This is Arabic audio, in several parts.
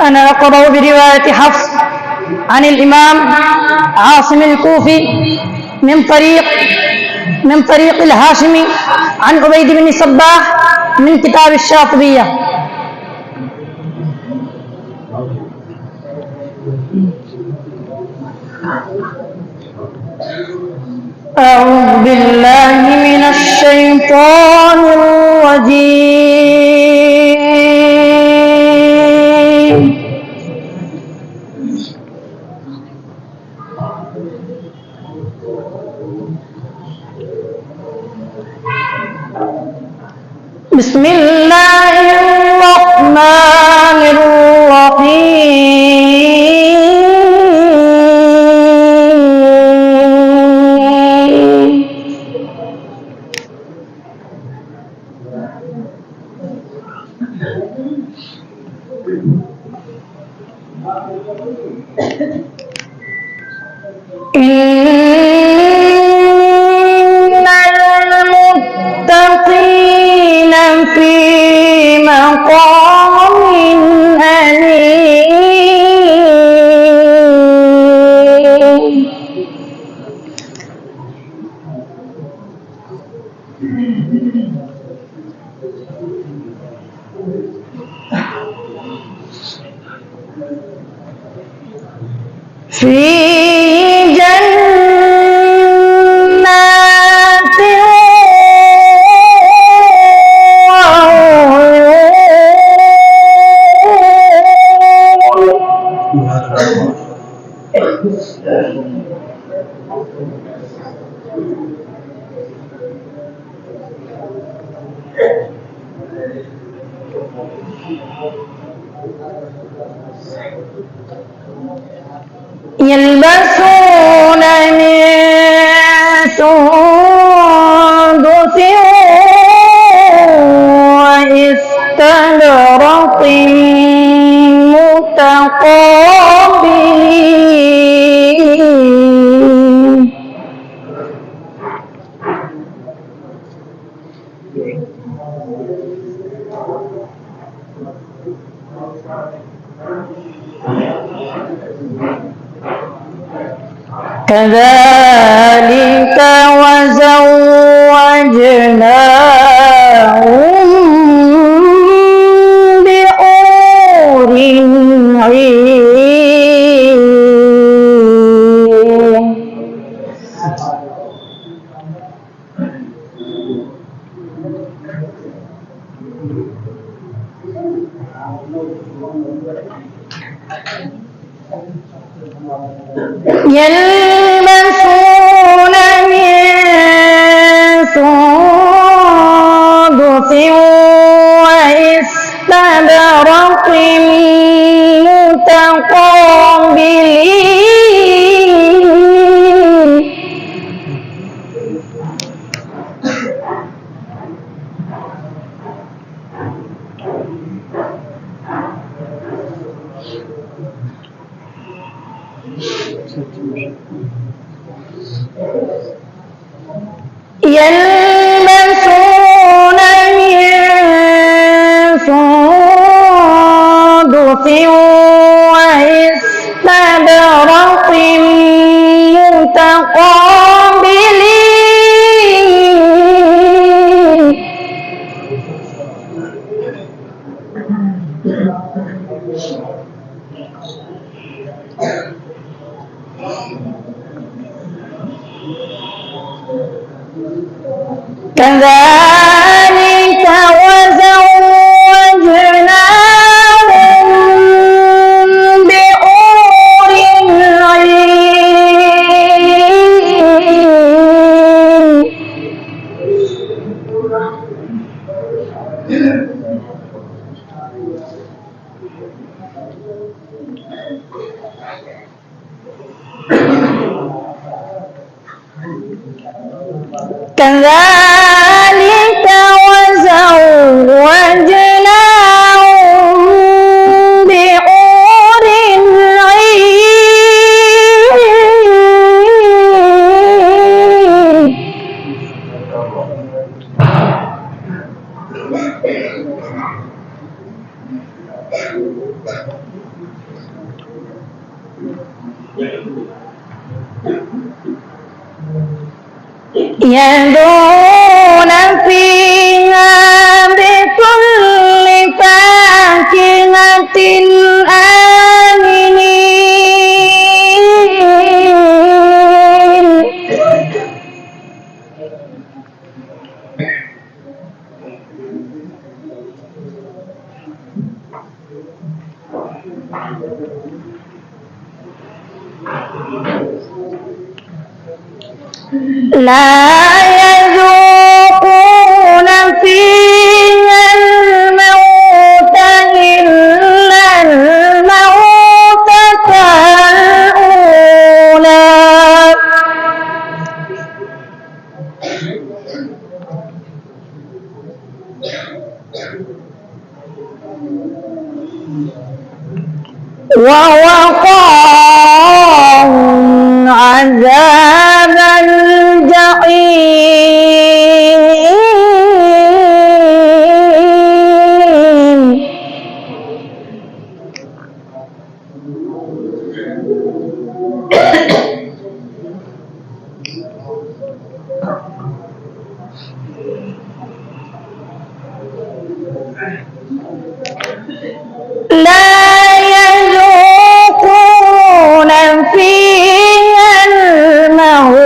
أنا أقرأ برواية حفص عن الإمام عاصم الكوفي من طريق الهاشمي عن عبيد بن صباح من كتاب الشاطبية. أعوذ بالله من الشيطان الرجيم. بسم الله الرحمن الرحيم. إن المتقين في مقام أمين. في جنات يلبسون من سندس واستبرق متقابلين. كذلك وزوجناهم بحور عين. يلبسون من سندس واستبرق متقابلين. يلبسون من سندس واستبرق متقابلين. كذلك وزوجناهم بحور عين. كذلك وزوجناهم بحور عين. يدعون فيها بكل فاكهة آمنين لا يذوقون فيها الموت إلا الموتة الأولى ووقاهم عذاب الجحيم لا يذوقون فيها الموت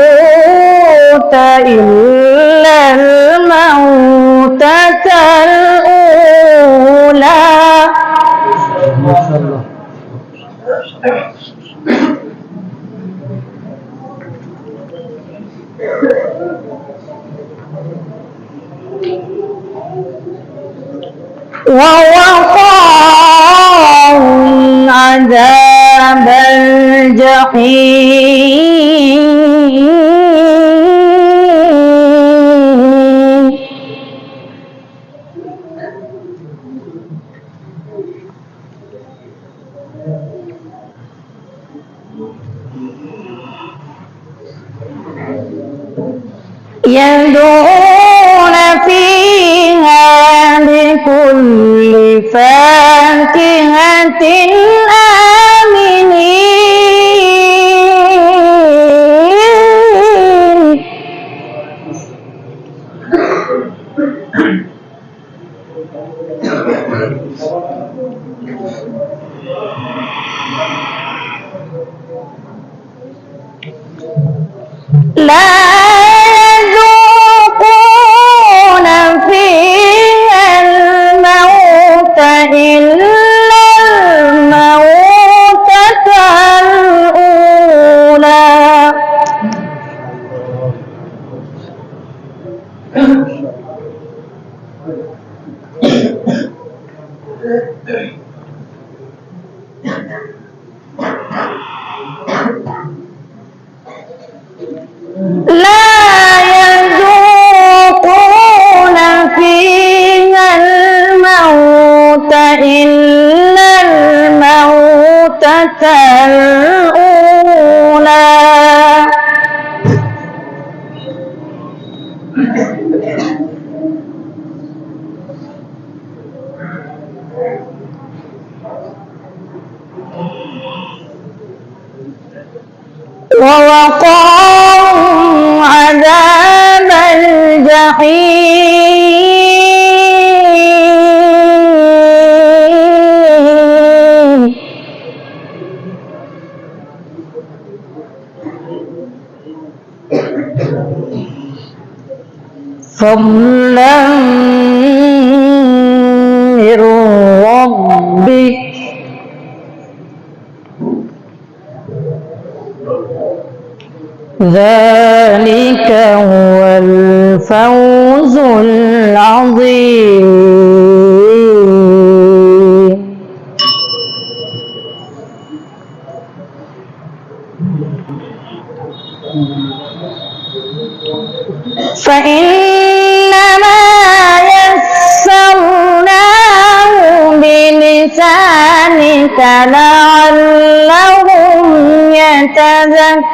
إلا الموتة الأولى ووقاهم عذاب الجحيم يدعون فيها بكل فاكهة آمنين لا يذوقون فيها الموت إلا الموتة الأولى لا يذوقون فيها الموت إلا الموتة الأولى ووقاهم عذاب الجحيم فضلا من ربك ذلك هو الفوز العظيم فإنما يسرناه بلسانك لعلهم يتذكرون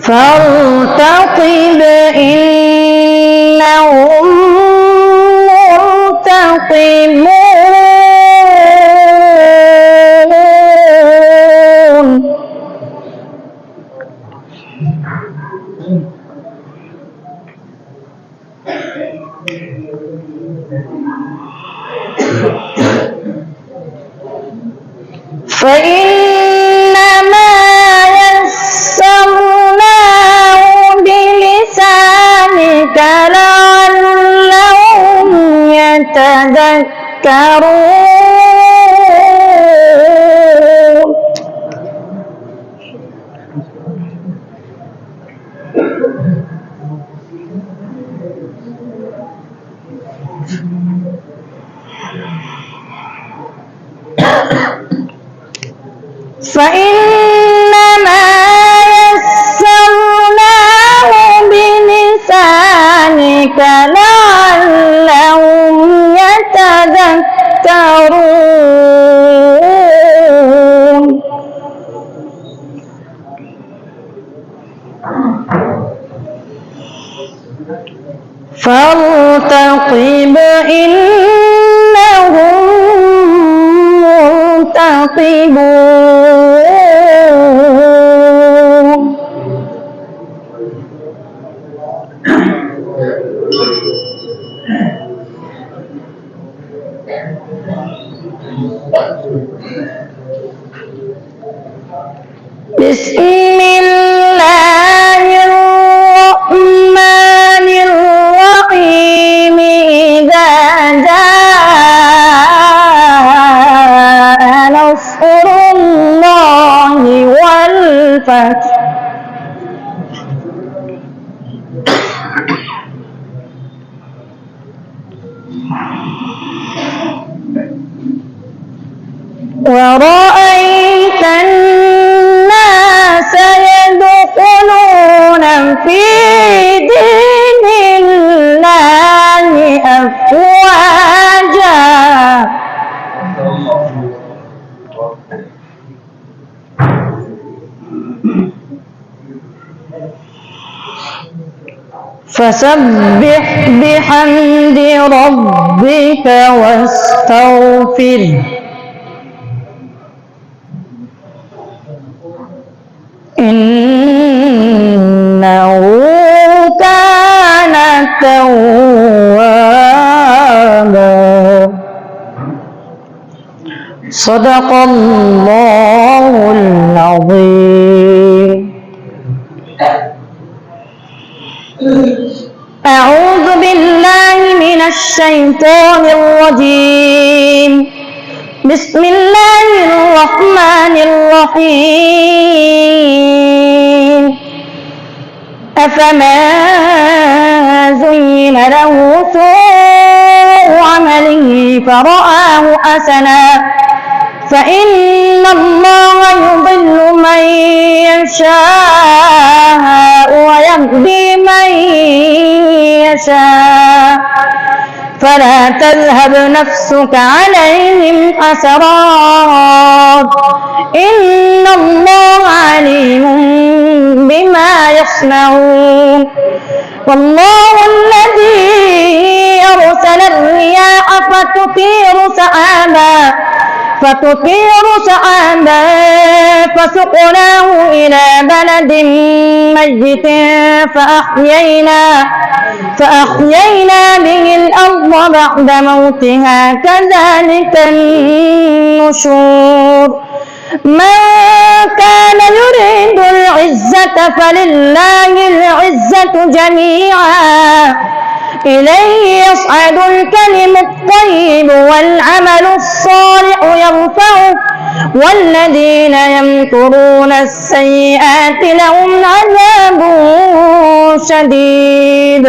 فارتقب إنهم مرتقبون فإنما يسرناه بلسانك لعلهم يتذكرون فإنما يسرناه بلسانك لعلهم يتذكرون فارتقب إنهم مرتقبون بسم الله الرحمن الرحيم إذا جاء نصر الله والفتح ورأيت الناس يدخلون في دين الله أفواجا فسبح بحمد ربك واستغفره إنه كان توابا صدق الله العظيم. أعوذ بالله من الشيطان الرجيم. بسم الله الرحمن الرحيم. أفمن زين له سوء عمله فرآه حسنا فإن الله يضل من يشاء ويهدي من يشاء فلا تذهب نفسك عليهم حسرات إن الله عليم بما يصنعون. والله الذي أرسل الرياح فتثير سحابا فسقناه إلى بلد ميت فأحيينا به الأرض بعد موتها كذلك النشور. من كان يريد العزة فلله العزة جميعا إليه يصعد الكلم الطيب والعمل الصالح يرفعه والذين يمكرون السيئات لهم عذاب شديد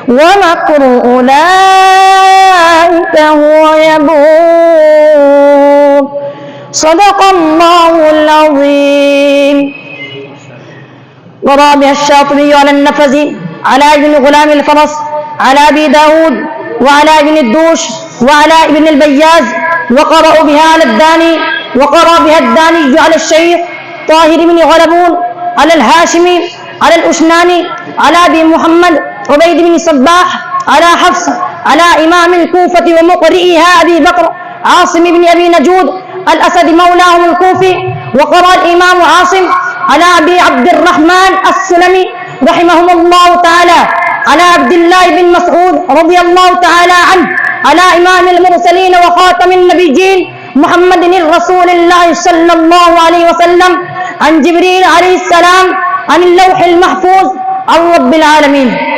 ومكر أولئك هو يبور. صدق الله العظيم. ورابع الشاطبي على النفذي على ابن غلام الفرس على أبي داود وعلى ابن الدوش وعلى ابن البياز وقرأوا بها الداني على الشيخ طاهر بن غلبون، على الهاشمي، على الأشناني، على أبي محمد عبيد بن صباح، على حفص، على إمام الكوفة ومقرئها أبي بكر عاصم بن أبي نجود الأسد مولاهم الكوفي. وقرأ الإمام عاصم على أبي عبد الرحمن السلمي رحمهم الله تعالى، على عبد الله بن مسعود رضي الله تعالى عنه، على إمام المرسلين وخاتم النبيين محمد رسول الله صلى الله عليه وسلم عن جبريل عليه السلام عن اللوح المحفوظ عن رب العالمين.